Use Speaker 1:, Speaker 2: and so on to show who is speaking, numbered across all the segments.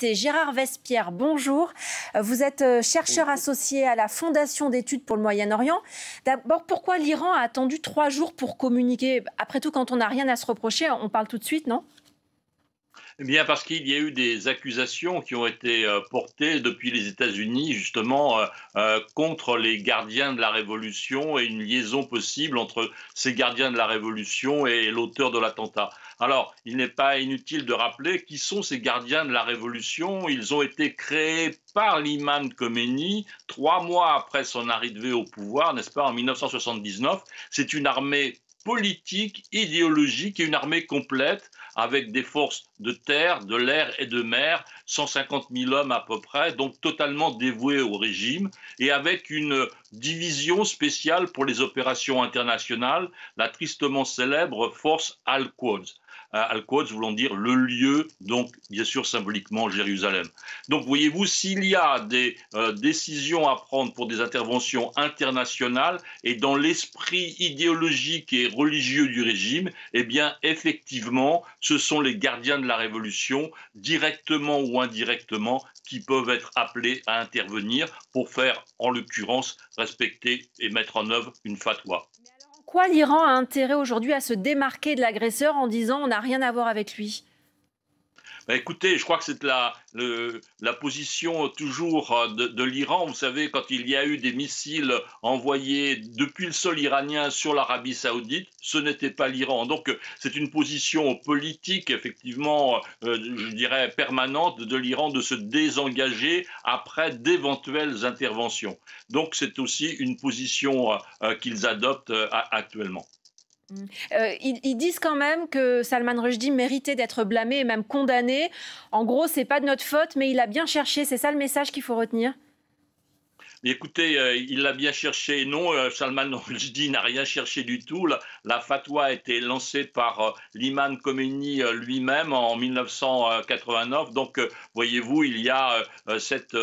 Speaker 1: invité, Gérard Vespierre, bonjour. Vous êtes chercheur associé à la Fondation d'études pour le Moyen-Orient. D'abord, pourquoi l'Iran a attendu 3 jours pour communiquer? Après tout, quand on n'a rien à se reprocher, on parle tout de suite, non?
Speaker 2: Eh bien, parce qu'il y a eu des accusations qui ont été portées depuis les États-Unis, justement, contre les gardiens de la Révolution et une liaison possible entre ces gardiens de la Révolution et l'auteur de l'attentat. Alors, il n'est pas inutile de rappeler qui sont ces gardiens de la Révolution. Ils ont été créés par l'imam Khomeini 3 mois après son arrivée au pouvoir, n'est-ce pas, en 1979. C'est une armée politique, idéologique et une armée complète avec des forces de terre, de l'air et de mer, 150 000 hommes à peu près, donc totalement dévoués au régime et avec une division spéciale pour les opérations internationales, la tristement célèbre force Al-Quds. Al-Quds voulant dire le lieu, donc bien sûr symboliquement Jérusalem. Donc voyez-vous, s'il y a des décisions à prendre pour des interventions internationales et dans l'esprit idéologique et religieux du régime, eh bien effectivement, ce sont les gardiens de la Révolution, directement ou indirectement, qui peuvent être appelés à intervenir pour faire, en l'occurrence, respecter et mettre en œuvre une fatwa.
Speaker 1: Pourquoi l'Iran a intérêt aujourd'hui à se démarquer de l'agresseur en disant on n'a rien à voir avec lui?
Speaker 2: Bah, écoutez, je crois que c'est la position toujours de l'Iran. Vous savez, quand il y a eu des missiles envoyés depuis le sol iranien sur l'Arabie saoudite, ce n'était pas l'Iran. Donc c'est une position politique, effectivement, je dirais permanente de l'Iran de se désengager après d'éventuelles interventions. Donc c'est aussi une position qu'ils adoptent actuellement.
Speaker 1: Ils disent quand même que Salman Rushdie méritait d'être blâmé et même condamné. En gros, c'est pas de notre faute, mais il a bien cherché. C'est ça le message qu'il faut retenir?
Speaker 2: Mais écoutez, il l'a bien cherché. Non, Salman Rushdie n'a rien cherché du tout. La fatwa a été lancée par l'imam Khomeini lui-même en 1989. Donc, voyez-vous, il y a cette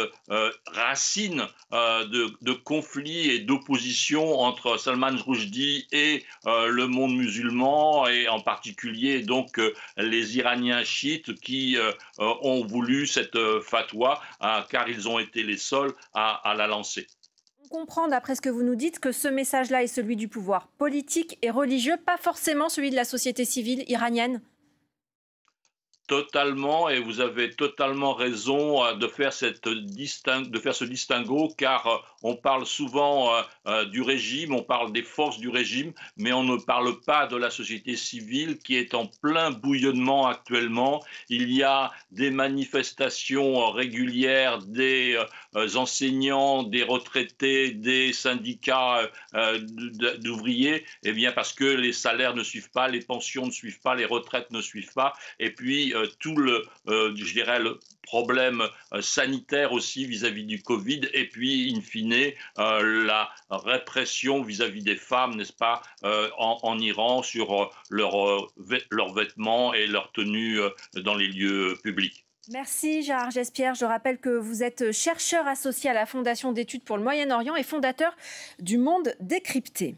Speaker 2: racine de conflit et d'opposition entre Salman Rushdie et le monde musulman, et en particulier donc les Iraniens chiites qui ont voulu cette fatwa, car ils ont été les seuls à la lancer.
Speaker 1: On comprend, d'après ce que vous nous dites, que ce message-là est celui du pouvoir politique et religieux, pas forcément celui de la société civile iranienne.
Speaker 2: Totalement, et vous avez totalement raison de faire ce distinguo, car on parle souvent du régime, on parle des forces du régime, mais on ne parle pas de la société civile qui est en plein bouillonnement actuellement. Il y a des manifestations régulières des enseignants, des retraités, des syndicats d'ouvriers, eh bien parce que les salaires ne suivent pas, les pensions ne suivent pas, les retraites ne suivent pas, et puis tout je dirais, le problème sanitaire aussi vis-à-vis du Covid, et puis, in fine, la répression vis-à-vis des femmes, n'est-ce pas, en Iran sur leurs vêtements et leur tenue dans les lieux publics.
Speaker 1: Merci Gérard Vespierre. Je rappelle que vous êtes chercheur associé à la Fondation d'études pour le Moyen-Orient et fondateur du Monde décrypté.